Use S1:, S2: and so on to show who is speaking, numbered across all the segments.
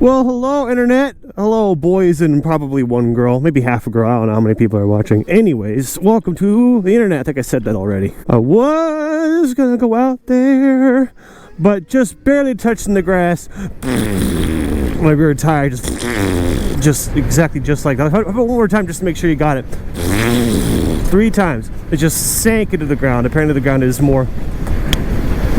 S1: Well, hello, internet. Hello, boys and probably one girl. Maybe half a girl. I don't know how many people are watching. Anyways, welcome to the internet. I think I said that already. I was gonna go out there, but just barely touching the grass. My rear tire just exactly just like that. One more time just to make sure you got it. 3 times. It just sank into the ground. Apparently the ground is more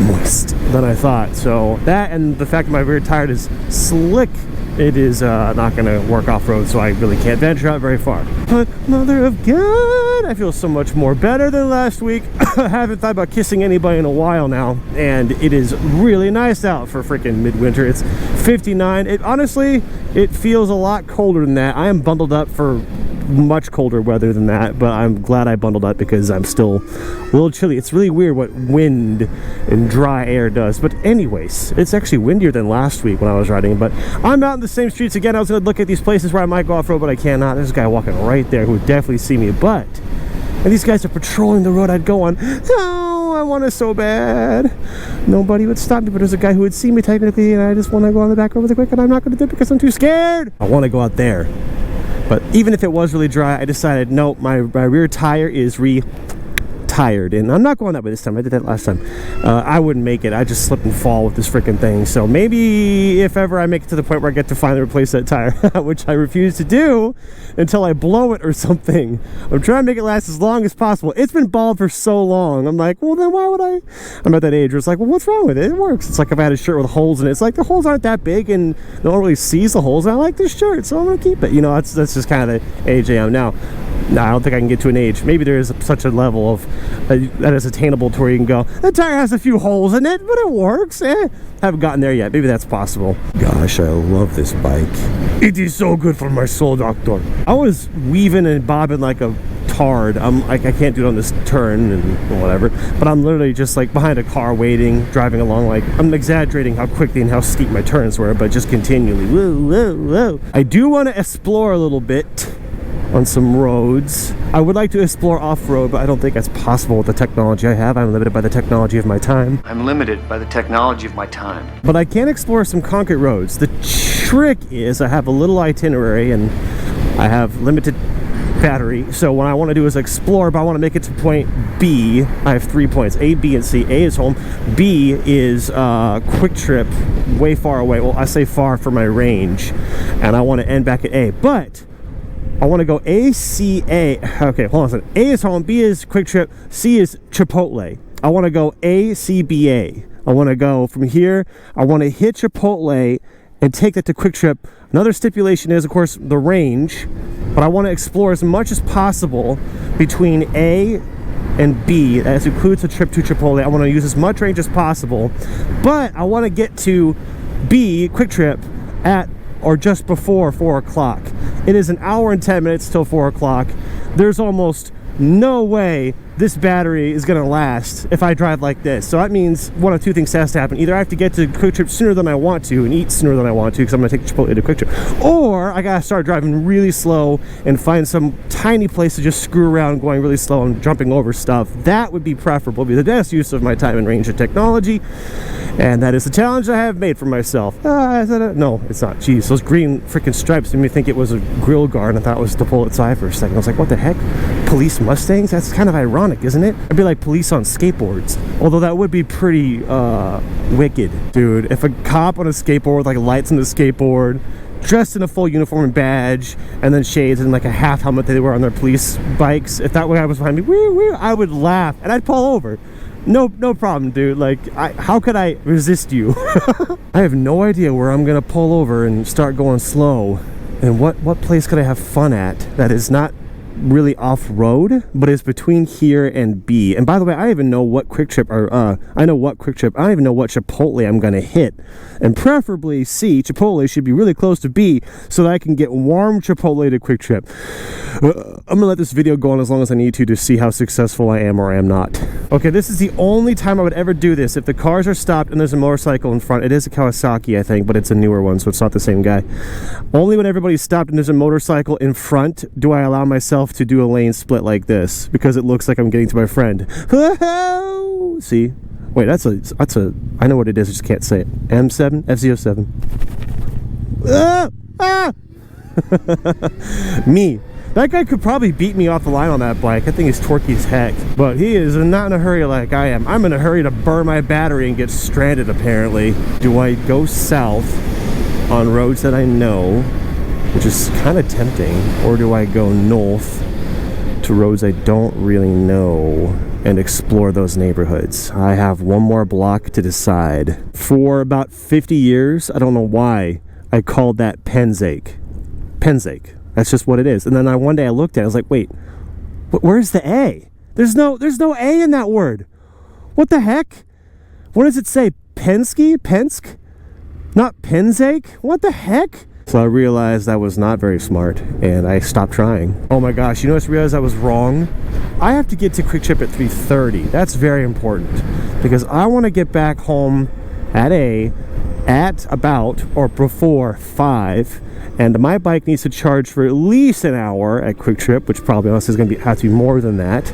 S1: moist than I thought. So that and the fact that my rear tire is slick, it is not going to work off-road, so I really can't venture out very far. But mother of God, I feel so much more better than last week. I haven't thought about kissing anybody in a while now, and it is really nice out for freaking midwinter. It's 59. Honestly, it feels a lot colder than that. I am bundled up for much colder weather than that, but I'm glad I bundled up because I'm still a little chilly. It's really weird what wind and dry air does. But anyways, it's actually windier than last week when I was riding. But I'm out in the same streets again. I was going to look at these places where I might go off-road, but I cannot. There's a guy walking right there who would definitely see me. And these guys are patrolling the road I'd go on. Oh, I want it so bad. Nobody would stop me, but there's a guy who would see me technically, and I just want to go on the back over the quick, and I'm not going to do it because I'm too scared. I want to go out there. But even if it was really dry, I decided, no, my rear tire is retired. And I'm not going that way this time. I did that last time. I wouldn't make it. I just slip and fall with this freaking thing. So maybe if ever I make it to the point where I get to finally replace that tire, which I refuse to do until I blow it or something. I'm trying to make it last as long as possible. It's been bald for so long. I'm like, well, then why would I? I'm at that age where it's like, well, what's wrong with it? It works. It's like I've had a shirt with holes in it. It's like the holes aren't that big and no one really sees the holes. And I like this shirt, so I'm going to keep it. You know, that's just kind of the age I am now. No, I don't think I can get to an age. Maybe there is such a level of that is attainable to where you can go, the tire has a few holes in it, but it works. Haven't gotten there yet. Maybe that's possible. Gosh, I love this bike. It is so good for my soul, doctor. I was weaving and bobbing like a tard. I can't do it on this turn and whatever, but I'm literally just like behind a car waiting, driving along. Like, I'm exaggerating how quickly and how steep my turns were, but just continually. Whoa, whoa, whoa. I do want to explore a little bit on some roads. I would like to explore off-road, but I don't think that's possible with the technology I have. I'm limited by the technology of my time.
S2: I'm limited by the technology of my time.
S1: But I can explore some concrete roads. The trick is I have a little itinerary and I have limited battery. So what I want to do is explore, but I want to make it to point B. I have 3 points, A, B, and C. A is home. B is Quick Trip, way far away. Well, I say far for my range. And I want to end back at A. But I want to go A, C, A. Okay, hold on a second. A is home, B is Quick Trip, C is Chipotle. I want to go A, C, B, A. I want to go from here. I want to hit Chipotle and take that to Quick Trip. Another stipulation is, of course, the range. But I want to explore as much as possible between A and B. That includes the trip to Chipotle. I want to use as much range as possible. But I want to get to B, Quick Trip, at or just before 4 o'clock. It is 1 hour and 10 minutes till 4 o'clock. There's almost no way this battery is gonna last if I drive like this. So that means one of 2 things has to happen. Either I have to get to Quick Trip sooner than I want to and eat sooner than I want to because I'm gonna take Chipotle to Quick Trip, or I gotta start driving really slow and find some tiny place to just screw around going really slow and jumping over stuff. That would be preferable, be the best use of my time and range and technology. And that is the challenge I have made for myself. No, it's not. Jeez, those green freaking stripes made me think it was a grill guard. I thought it was the Pulitzer eye for a second. I was like, what the heck? Police Mustangs? That's kind of ironic, isn't it? It'd be like police on skateboards. Although that would be pretty wicked. Dude, if a cop on a skateboard with like lights on the skateboard, dressed in a full uniform and badge, and then shades and like a half helmet they wear on their police bikes, if that guy was behind me, woo, woo, I would laugh and I'd pull over. No problem, dude. Like, how could I resist you? I have no idea where I'm gonna pull over and start going slow. And what place could I have fun at that is not really off-road, but is between here and B. And by the way, I even know what Quick Trip, or I know what Quick Trip, I don't even know what Chipotle I'm gonna hit. And preferably C, Chipotle should be really close to B so that I can get warm Chipotle to Quick Trip. I'm gonna let this video go on as long as I need to see how successful I am or I am not. Okay, this is the only time I would ever do this. If the cars are stopped and there's a motorcycle in front, it is a Kawasaki, I think, but it's a newer one, so it's not the same guy. Only when everybody's stopped and there's a motorcycle in front do I allow myself to do a lane split like this, because it looks like I'm getting to my friend. See? Wait, that's a, I know what it is, I just can't say it. M7? FZ07. Ah! Ah! Me. That guy could probably beat me off the line on that bike. That thing is torquey as heck. But he is not in a hurry like I am. I'm in a hurry to burn my battery and get stranded, apparently. Do I go south on roads that I know, which is kind of tempting, or do I go north to roads I don't really know and explore those neighborhoods? I have one more block to decide. For about 50 years, I don't know why I called that Penzake. Penzake. That's just what it is. And then one day I looked at it, I was like, wait, where's the A? There's no A in that word. What the heck? What does it say? Penske? Pensk? Not Penzake? What the heck? So I realized I was not very smart, and I stopped trying. Oh my gosh, you know what I realized I was wrong? I have to get to Quick Trip at 3:30. That's very important, because I want to get back home at about or before 5, and my bike needs to charge for at least an hour at Quick Trip, which probably honestly is going to have to be more than that.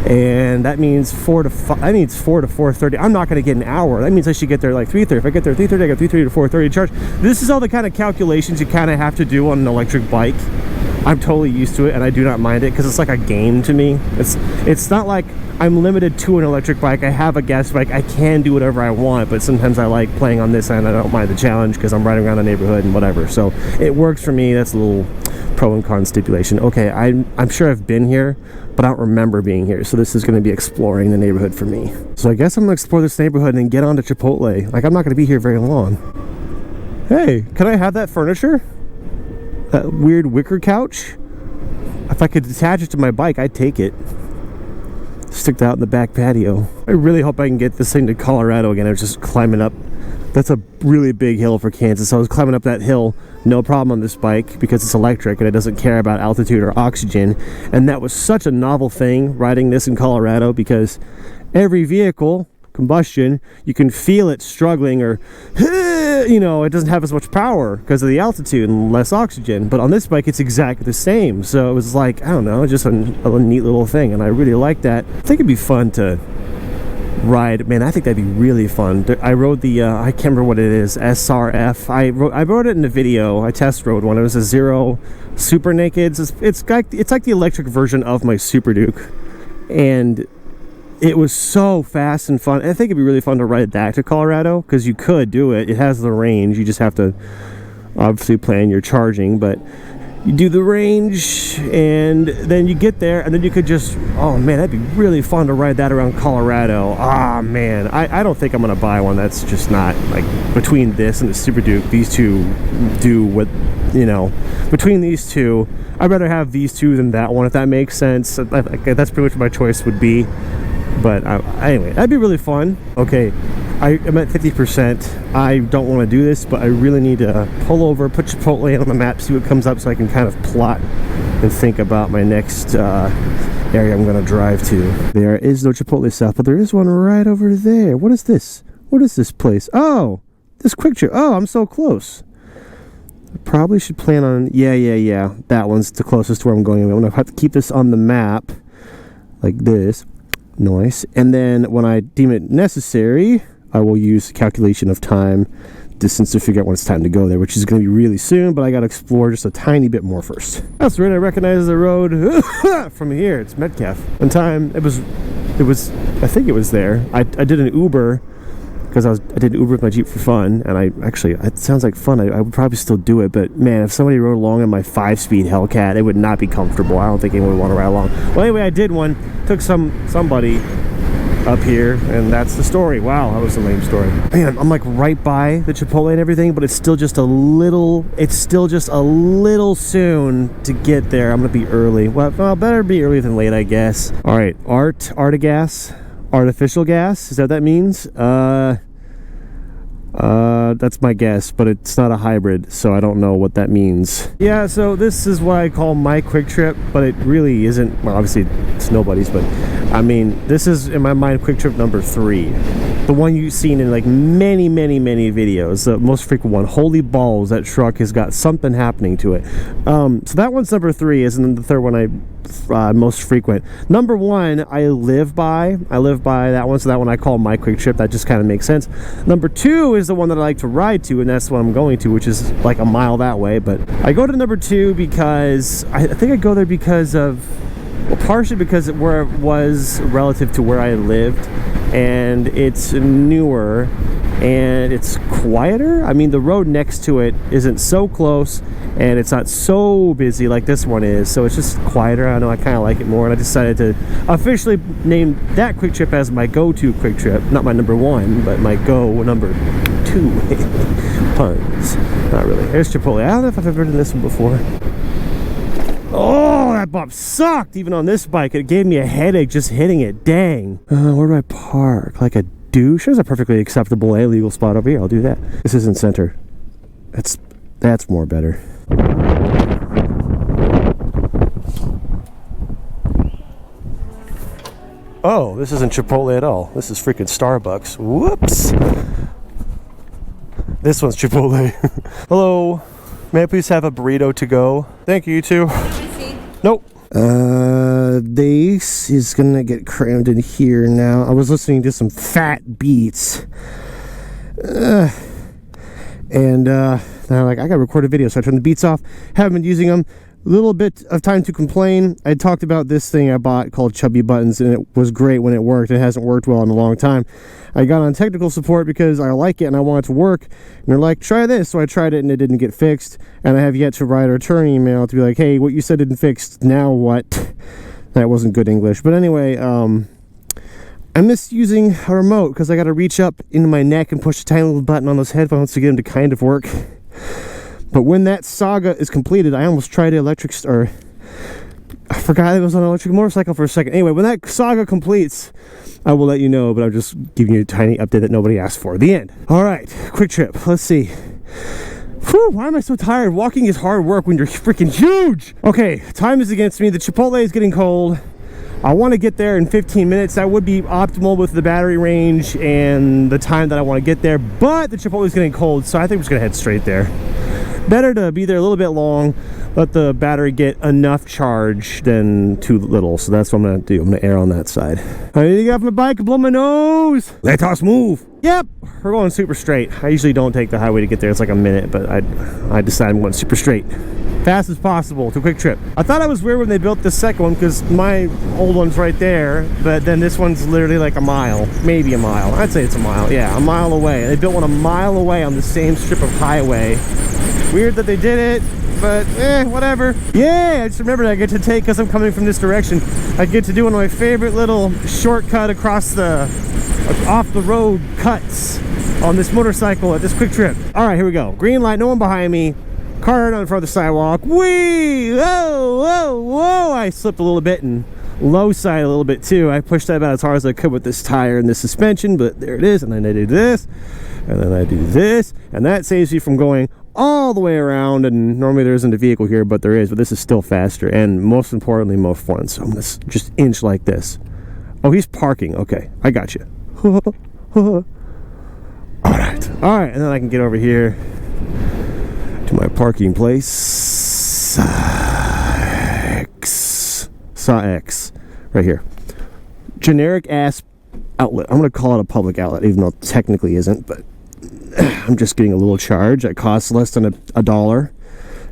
S1: And that means 4 to 5. That means 4 to 4:30. I'm not going to get an hour. That means I should get there like 3:30. If I get there 3:30, I got 3:30 to 4:30 charge. This is all the kind of calculations you kind of have to do on an electric bike. I'm totally used to it, and I do not mind it because it's like a game to me. It's not like I'm limited to an electric bike. I have a gas bike. I can do whatever I want, but sometimes I like playing on this end. I don't mind the challenge because I'm riding around the neighborhood and whatever. So it works for me. That's a little pro and con stipulation. Okay, I'm sure I've been here, but I don't remember being here. So this is going to be exploring the neighborhood for me. So I guess I'm going to explore this neighborhood and get on to Chipotle. Like, I'm not going to be here very long. Hey, can I have that furniture? That weird wicker couch? If I could attach it to my bike, I'd take it. Stick that out in the back patio. I really hope I can get this thing to Colorado again. I was just climbing up. That's a really big hill for Kansas. So I was climbing up that hill, no problem on this bike because it's electric and it doesn't care about altitude or oxygen. And that was such a novel thing, riding this in Colorado, because every vehicle, combustion, you can feel it struggling, or you know, it doesn't have as much power because of the altitude and less oxygen. But on this bike it's exactly the same. So it was like, I don't know, just a neat little thing, and I really like that. I think it'd be fun to ride. Man, I think that'd be really fun. I rode the I can't remember what it is, SRF. I rode it in a video. I test rode one. It was a Zero Super Naked. It's like the electric version of my Super Duke, and it was so fast and fun. I think it'd be really fun to ride that to Colorado, because you could do it. It has the range. You just have to obviously plan your charging, but you do the range and then you get there, and then you could just, oh man, that'd be really fun to ride that around Colorado. Ah man, I don't think I'm gonna buy one. That's just not, like, between this and the Super Duke, these two do what, you know, between these two, I'd rather have these two than that one, if that makes sense. That's pretty much what my choice would be. But anyway, that'd be really fun. Okay, I'm at 50%. I don't want to do this, but I really need to pull over, put Chipotle on the map, see what comes up, so I can kind of plot and think about my next area I'm going to drive to. There is no Chipotle south, but there is one right over there. What is this? What is this place? Oh, this Quick Trip. Oh, I'm so close. I probably should plan on, yeah. That one's the closest to where I'm going. I'm going to have to keep this on the map like this. Nice. And then when I deem it necessary, I will use calculation of time, distance, to figure out when it's time to go there, which is going to be really soon, but I got to explore just a tiny bit more first. That's right, I recognize the road from here. It's Metcalf. One time, it was, I think it was there. I did an Uber, because I did Uber with my Jeep for fun, and it sounds like fun. I would probably still do it, but man, if somebody rode along in my 5-speed Hellcat, it would not be comfortable. I don't think anyone would want to ride along. Well, anyway, I did one, took somebody up here, and that's the story. Wow, that was a lame story. Man, I'm like right by the Chipotle and everything, but it's still just a little soon to get there. I'm gonna be early. Well, better be early than late, I guess. All right, Artigas. Artificial gas, is that what that means? That's my guess, but it's not a hybrid, so I don't know what that means. Yeah, so this is what I call my Quick Trip, but it really isn't. Well, obviously it's nobody's, but I mean, this is in my mind Quick Trip number 3, the one you've seen in like many videos, the most frequent one. Holy balls, that truck has got something happening to it. So that one's number 3, and then the third one I most frequent. Number 1 I live by that one, so that one I call my Quick Trip. That just kind of makes sense. Number 2 is the one that I like to ride to, and that's what I'm going to, which is like a mile that way. But I go to number 2 because I think I go there because of, well, partially because where it was relative to where I lived, and it's newer and it's quieter. I mean, the road next to it isn't so close and it's not so busy like this one is, so it's just quieter. I know, I kind of like it more, and I decided to officially name that Quick Trip as my go-to Quick Trip. Not my number 1, but my go number 2. Puns. Not really. There's Chipotle. I don't know if I've ever done this one before. Oh, that bump sucked. Even on this bike, it gave me a headache just hitting it. Dang. Where do I park? Like a douche? There's a perfectly acceptable legal spot over here. I'll do that. This isn't center. That's more better. Oh, this isn't Chipotle at all. This is freaking Starbucks. Whoops. This one's Chipotle. Hello. May I please have a burrito to go? Thank you, you too. Nope. This is gonna get crammed in here now. I was listening to some fat beats. And then I'm like, I gotta record a video, so I turned the beats off. Haven't been using them. A little bit of time to complain. I talked about this thing I bought called Chubby Buttons, and it was great when it worked. It hasn't worked well in a long time. I got on technical support because I like it and I want it to work, and they're like, try this. So I tried it and it didn't get fixed, and I have yet to write a return email to be like, hey, what you said didn't fix, now what? That wasn't good English. But anyway, I miss using a remote because I got to reach up into my neck and push a tiny little button on those headphones to get them to kind of work. But when that saga is completed, I almost tried I forgot it was on an electric motorcycle for a second. Anyway, when that saga completes, I will let you know, but I'm just giving you a tiny update that nobody asked for. The end. All right, Quick Trip. Let's see. Whew, why am I so tired? Walking is hard work when you're freaking huge. Okay, time is against me. The Chipotle is getting cold. I want to get there in 15 minutes. That would be optimal with the battery range and the time that I want to get there, but the Chipotle is getting cold, so I think I'm just going to head straight there. Better to be there a little bit long, let the battery get enough charge than too little. So that's what I'm going to do. I'm going to err on that side. I need to get off my bike and blow my nose. Let us move. Yep, we're going super straight. I usually don't take the highway to get there. It's like a minute, but I decided I'm going super straight. Fast as possible to Quick Trip. I thought it was weird when they built this second one because my old one's right there, but then this one's literally like a mile, maybe a mile. I'd say it's a mile. Yeah, a mile away. They built one a mile away on the same strip of highway. Weird that they did it, but whatever. Yeah, I just remembered I get to take, because I'm coming from this direction, I get to do one of my favorite little shortcut off the road cuts on this motorcycle at this Quick Trip. All right, here we go. Green light, no one behind me. Car right on front of the sidewalk. Whee! Whoa, whoa, whoa! I slipped a little bit and low side a little bit too. I pushed that about as hard as I could with this tire and this suspension, but there it is. And then I do this, and then I do this, and that saves you from going all the way around. And normally there isn't a vehicle here, but there is. But this is still faster, and most importantly, more fun. So I'm gonna just inch like this. Oh, he's parking. Okay, I got you. All right, and then I can get over here to my parking place. Saw X right here. Generic ass outlet. I'm gonna call it a public outlet, even though it technically isn't, but I'm just getting a little charge that costs less than a dollar.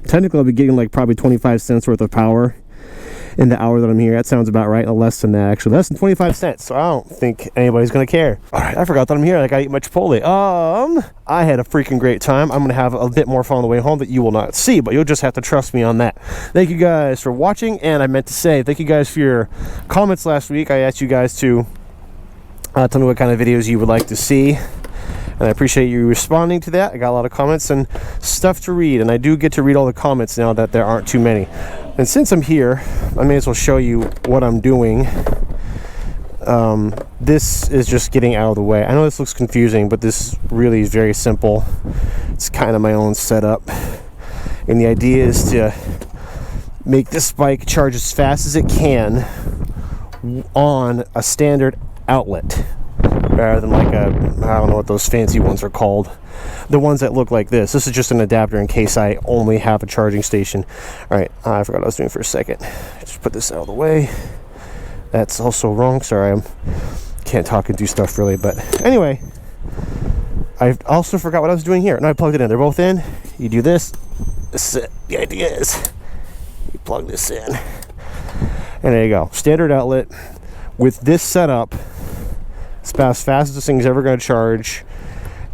S1: Technically I'll be getting like probably 25 cents worth of power in the hour that I'm here. That sounds about right. Less than that, actually. Less than 25 cents. So I don't think anybody's gonna care. All right, I forgot that I'm here. I gotta eat my Chipotle. I had a freaking great time. I'm gonna have a bit more fun on the way home that you will not see, but you'll just have to trust me on that. Thank you guys for watching, and I meant to say thank you guys for your comments last week. I asked you guys to tell me what kind of videos you would like to see, and I appreciate you responding to that. I got a lot of comments and stuff to read, and I do get to read all the comments now that there aren't too many. And since I'm here, I may as well show you what I'm doing. This is just getting out of the way. I know this looks confusing, but this really is very simple. It's kind of my own setup, and the idea is to make this bike charge as fast as it can on a standard outlet rather than like a, I don't know what those fancy ones are called, the ones that look like this. This is just an adapter in case I only have a charging station. All right, I forgot what I was doing for a second. Just put this out of the way. That's also wrong. Sorry, I can't talk and do stuff really, but anyway, I also forgot what I was doing here. And I plugged it in. They're both in. You do this. The idea is you plug this in, and there you go. Standard outlet with this setup. It's about as fast as this thing's ever going to charge,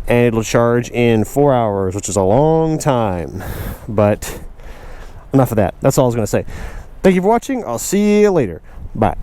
S1: and it'll charge in 4 hours, which is a long time. But enough of that. That's all I was going to say. Thank you for watching. I'll see you later. Bye.